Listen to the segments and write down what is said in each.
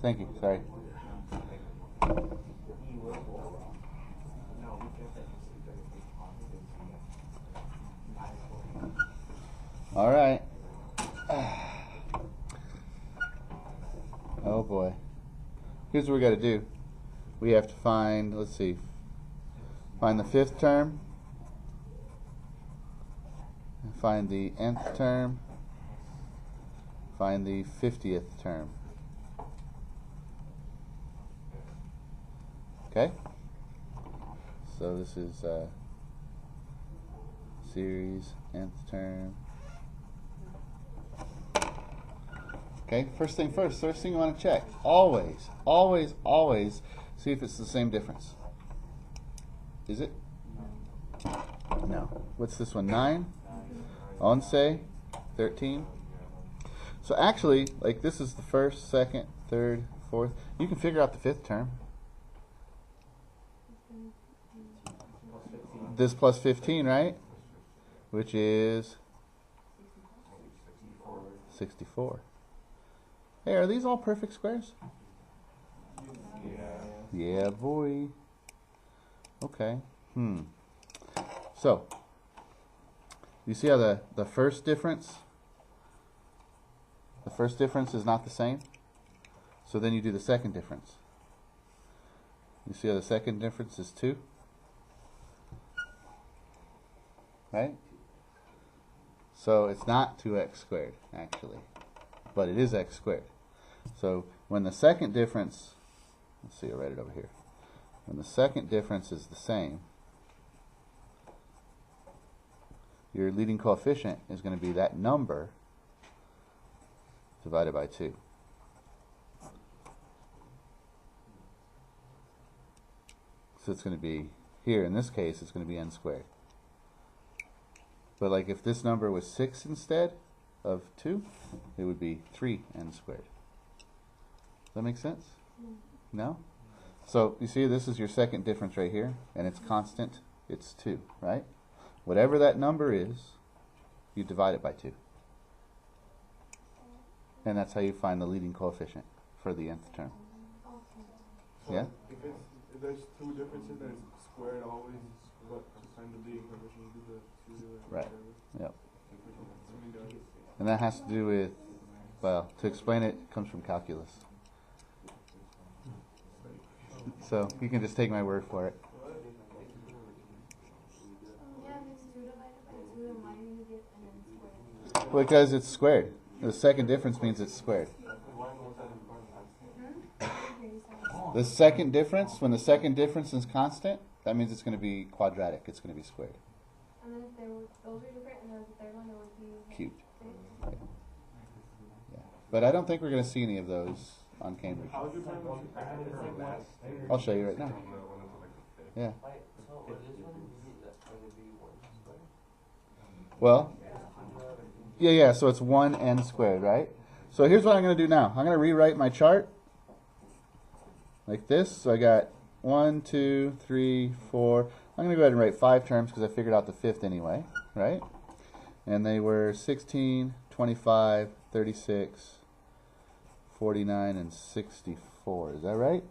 Thank you. Sorry. All right. Oh boy. Here's what we got to do. We have to find, let's see, find the fifth term, find the nth term, find the 50th term. Okay? So this is series, nth term. Okay, first thing you want to check. Always, always, always see if it's the same difference. Is it? No. What's this one? 9? 11, 13. So actually, like this is the first, second, third, fourth. You can figure out the fifth term. This plus 15, right? Which is 64. Hey, are these all perfect squares? Yeah, boy. Okay. So, you see how the first difference is not the same? So then you do the second difference. You see how the second difference is 2? Right? So it's not 2x squared, actually. But it is x squared. So when the second difference, let's see, I'll write it over here. When the second difference is the same, your leading coefficient is going to be that number divided by 2. So it's going to be, here in this case, it's going to be n squared. But like if this number was 6 instead of 2, it would be 3n squared. Does that make sense? No? So you see this is your second difference right here, and it's constant. It's 2, right? Whatever that number is, you divide it by 2. And that's how you find the leading coefficient for the nth term. So Yeah? If there's 2 differences, then it's squared always. What to find the leading coefficient? Do the Right. Yep. And that has to do with, well, to explain it, it comes from calculus. So you can just take my word for it. Because it's squared. The second difference means it's squared. The second difference, when the second difference is constant, that means it's going to be quadratic. It's going to be squared. And then if those are different, and then the third one, it would be Cubed. Yeah. But I don't think we're going to see any of those on Cambridge. I'll show you right now. Yeah. Well, yeah, so it's 1n squared, right? So here's what I'm going to do now. I'm going to rewrite my chart like this. So I got 1, 2, 3, 4. I'm going to go ahead and write 5 terms because I figured out the fifth anyway, right? And they were 16, 25, 36, 49, and 64. Is that right?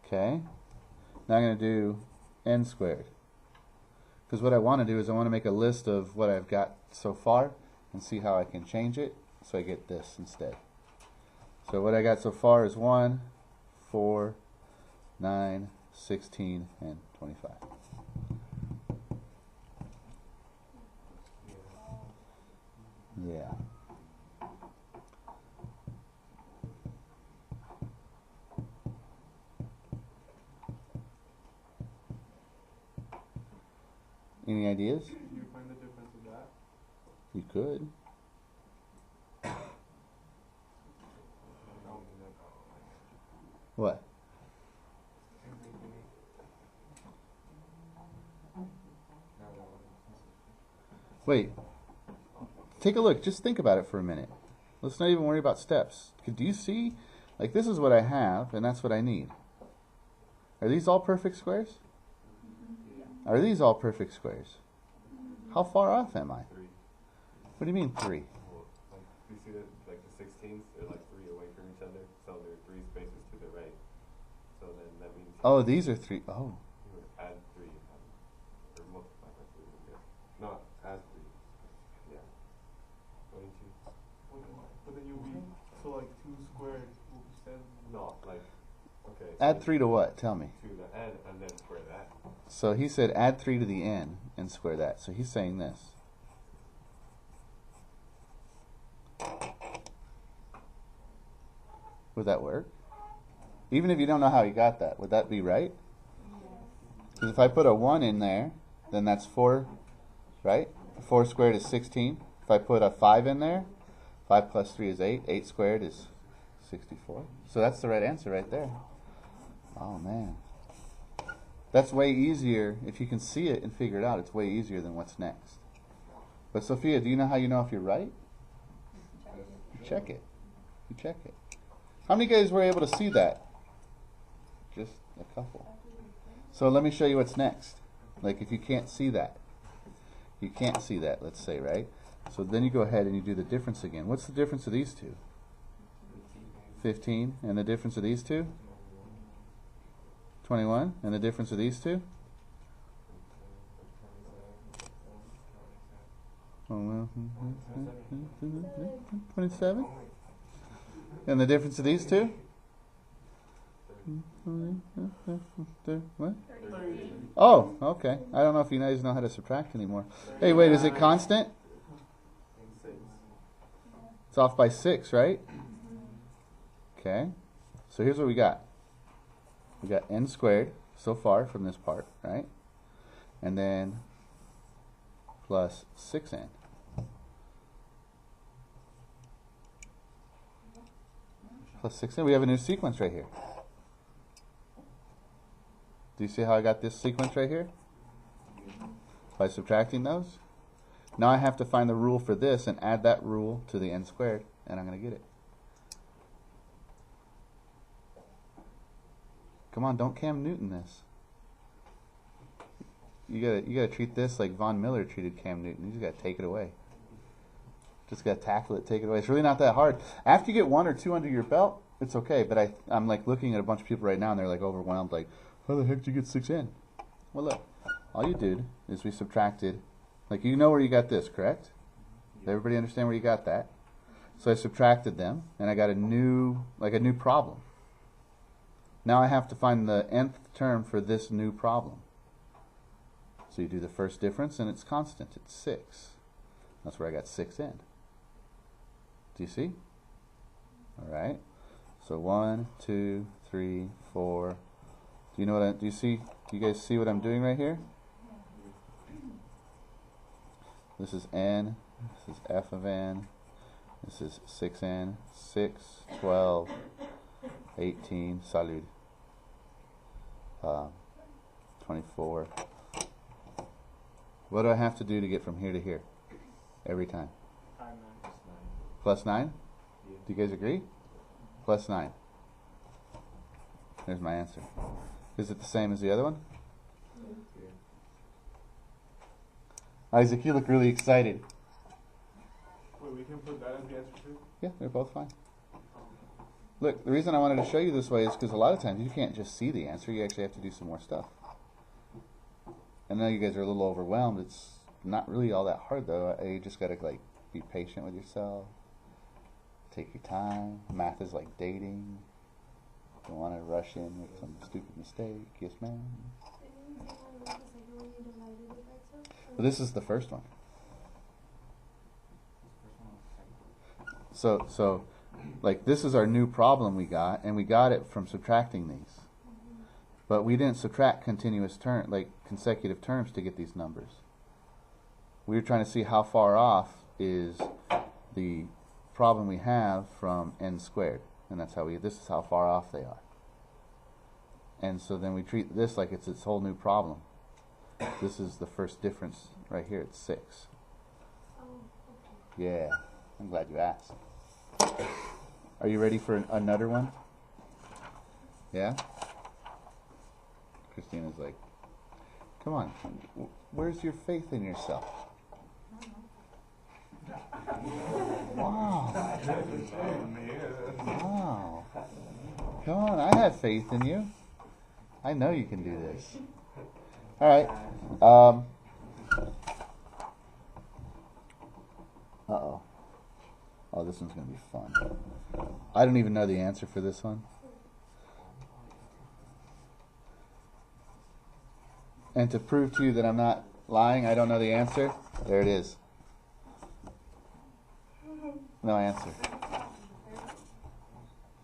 Okay. Now I'm going to do n squared. Because what I want to do is I want to make a list of what I've got so far and see how I can change it so I get this instead. So what I got so far is 1, 4, 9, 16, and 25. Yeah. Any ideas? Can you find the difference of that? You could. What? Wait. Take a look. Just think about it for a minute. Let's not even worry about steps. Do you see? Like, this is what I have, and that's what I need. Are these all perfect squares? Are these all perfect squares? How far off am I? 3. What do you mean 3? Well, like, you see that, like the 16s, they're like 3 away from each other, so Oh, these are 3. Oh. You would add 3 or multiply by 3. Yeah. No, add 3. Yeah. 22. But then you'll be, so like 2 squared will be 7. No, like, okay. Add 3 to what? Tell me. To the n and then square that. So he said add 3 to the n and square that. So he's saying this. Would that work? Even if you don't know how he got that, would that be right? Because if I put a 1 in there, then that's 4, right? 4 squared is 16. If I put a 5 in there, 5 plus 3 is 8. 8 squared is 64. So that's the right answer right there. Oh, man. That's way easier. If you can see it and figure it out, it's way easier than what's next. But Sophia, do you know how you know if you're right? You check it. You check it. How many guys were able to see that? Just a couple. So let me show you what's next. Like if you can't see that. You can't see that, let's say, right? So then you go ahead and you do the difference again. What's the difference of these two? 15. And the difference of these two? 21. And the difference of these two? 27. And the difference of these two? What? Oh, okay. I don't know if you guys know how to subtract anymore. Hey, wait, is it constant? It's off by 6, right? Okay. So here's what we got. We got n squared so far from this part, right? And then plus 6n. Plus 6n. We have a new sequence right here. Do you see how I got this sequence right here? By subtracting those. Now I have to find the rule for this and add that rule to the n squared, and I'm going to get it. Come on, don't Cam Newton this. You gotta treat this like Von Miller treated Cam Newton. You just gotta take it away. Just gotta tackle it, take it away. It's really not that hard. After you get 1 or 2 under your belt, it's okay. But I'm like looking at a bunch of people right now, and they're like overwhelmed. Like, how the heck did you get 6n? Well, look, all you did is we subtracted. Like, you know where you got this, correct? Does everybody understand where you got that? So I subtracted them, and I got a new problem. Now I have to find the nth term for this new problem. So you do the first difference, and it's constant. It's 6. That's where I got 6n. Do you see? All right. So 1, 2, 3, 4. Do you know what? Do you see? Do you guys see what I'm doing right here? This is n. This is f of n. This is 6n. 6, 12, 18. Salud. 24. What do I have to do to get from here to here? Every time. Plus 9? Do you guys agree? Plus 9. There's my answer. Is it the same as the other one? Isaac, you look really excited. Wait, we can put that as the answer too? Yeah, they're both fine. Look, the reason I wanted to show you this way is because a lot of times you can't just see the answer. You actually have to do some more stuff. I know you guys are a little overwhelmed. It's not really all that hard, though. You just got to, like, be patient with yourself. Take your time. Math is like dating. You don't want to rush in with some stupid mistake. Yes, ma'am. Well, this is the first one. So, like, this is our new problem we got, and we got it from subtracting these. But we didn't subtract consecutive terms to get these numbers. We were trying to see how far off is the problem we have from n squared. And that's how this is how far off they are. And so then we treat this like it's its whole new problem. This is the first difference right here. It's 6. Yeah, I'm glad you asked. Are you ready for another one? Yeah? Christina's like, come on, where's your faith in yourself? Wow. Wow. Come on, I have faith in you. I know you can do this. All right. Uh-oh. Oh, this one's going to be fun. I don't even know the answer for this one. And to prove to you that I'm not lying, I don't know the answer. There it is. No answer.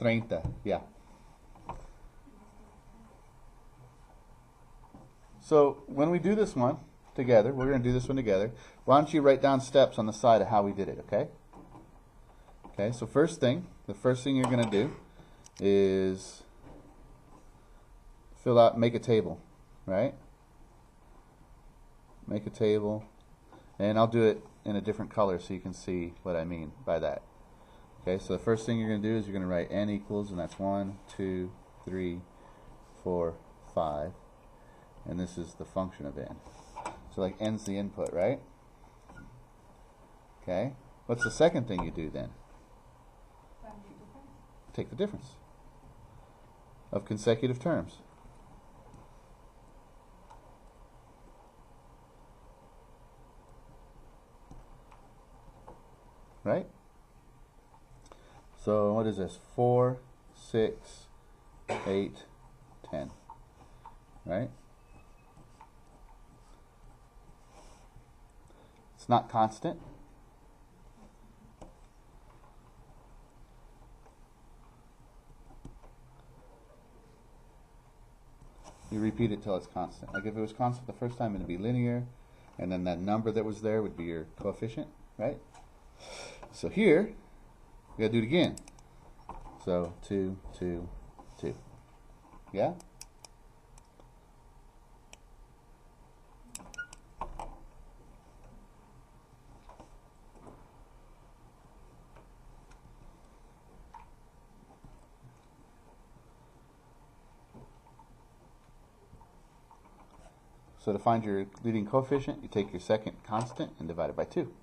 30, yeah. So when we do this one together, we're going to do this one together. Why don't you write down steps on the side of how we did it, okay? Okay, so the first thing you're going to do is make a table, right? Make a table, and I'll do it in a different color so you can see what I mean by that. Okay, so the first thing you're going to do is you're going to write n equals, and that's 1, 2, 3, 4, 5, and this is the function of n. So like n's the input, right? Okay, what's the second thing you do then? Take the difference of consecutive terms. Right? So what is this? 4, 6, 8, 10. Right? It's not constant. You repeat it till it's constant. Like if it was constant the first time, it'd be linear, and then that number that was there would be your coefficient, right? So here, we gotta do it again. So 2, 2, 2. Yeah? So to find your leading coefficient, you take your second constant and divide it by 2.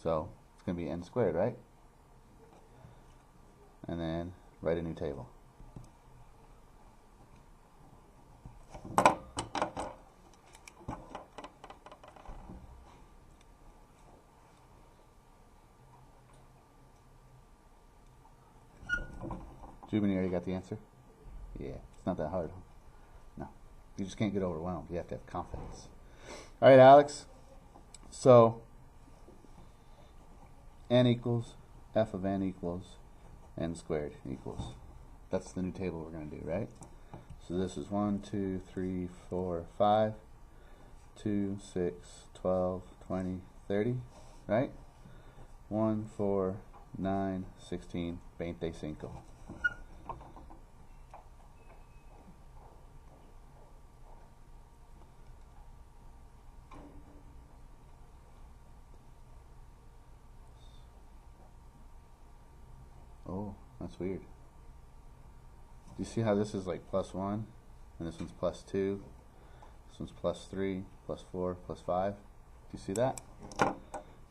So it's going to be n squared, right? And then write a new table. Jubin, you already got the answer? Yeah, it's not that hard. No, you just can't get overwhelmed. You have to have confidence. All right, Alex. So n equals f of n equals n squared equals. That's the new table we're going to do, right? So this is 1, 2, 3, 4, 5, 2, 6, 12, 20, 30, right? 1, 4, 9, 16, 25. Oh, that's weird. Do you see how this is like +1, and this one's +2, this one's +3, +4, +5? Do you see that?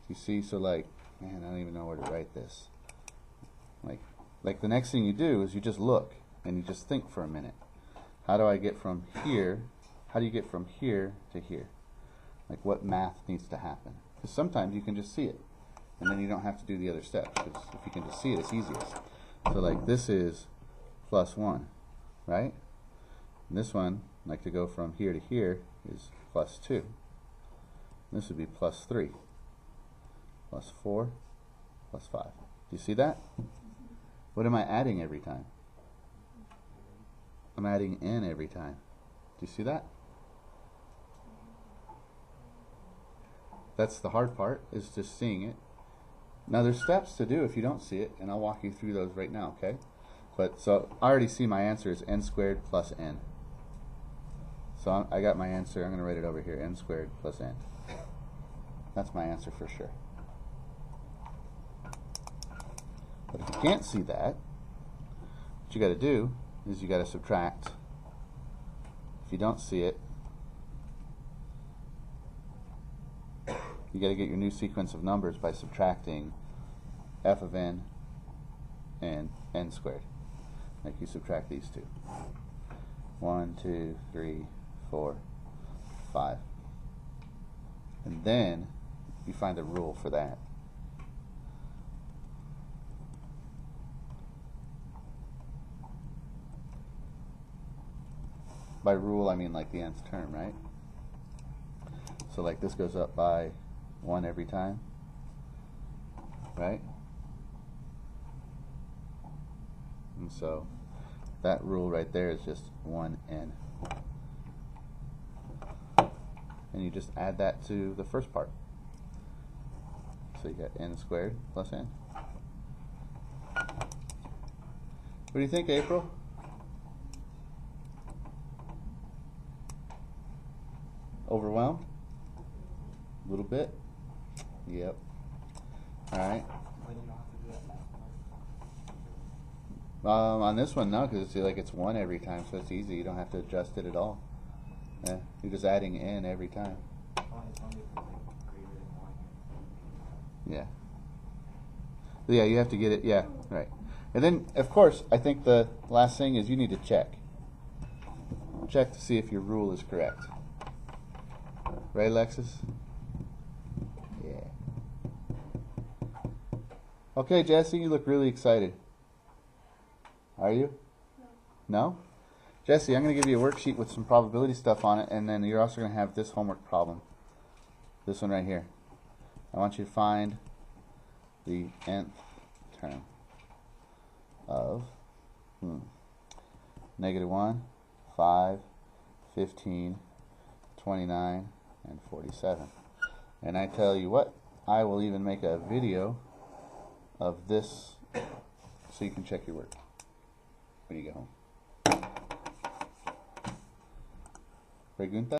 You see, so like, man, I don't even know where to write this. Like the next thing you do is you just look, and you just think for a minute. How do I get from here, how do you get from here to here? Like what math needs to happen? Because sometimes you can just see it, and then you don't have to do the other steps, because if you can just see it, it's easiest. So like this is +1, right? And this one, like to go from here to here, is +2. This would be +3, +4, +5. Do you see that? What am I adding every time? I'm adding n every time. Do you see that? That's the hard part, is just seeing it. Now there's steps to do if you don't see it, and I'll walk you through those right now, okay? But so I already see my answer is n squared plus n. So I got my answer. I'm going to write it over here, n squared plus n. That's my answer for sure. But if you can't see that, what you got to do is you got to subtract. If you don't see it, you got to get your new sequence of numbers by subtracting f of n and n squared. Like you subtract these two. 1, 2, 3, 4, 5. And then you find a rule for that. By rule, I mean like the nth term, right? So like this goes up by 1 every time, right? And so that rule right there is just 1n. And you just add that to the first part. So you got n squared plus n. What do you think, April? Overwhelmed? A little bit? Yep. Alright. On this one, no, because it's 1 every time, so it's easy. You don't have to adjust it at all. Yeah, you're just adding n every time. Yeah. Yeah, you have to get it. Yeah, right. And then, of course, I think the last thing is you need to check. Check to see if your rule is correct. Right, Alexis? Yeah. Okay, Jesse, you look really excited. Are you? No? Jesse, I'm going to give you a worksheet with some probability stuff on it, and then you're also going to have this homework problem. This one right here. I want you to find the nth term of -1, 5, 15, 29, and 47. And I tell you what, I will even make a video of this so you can check your work when you get home. Pregunta?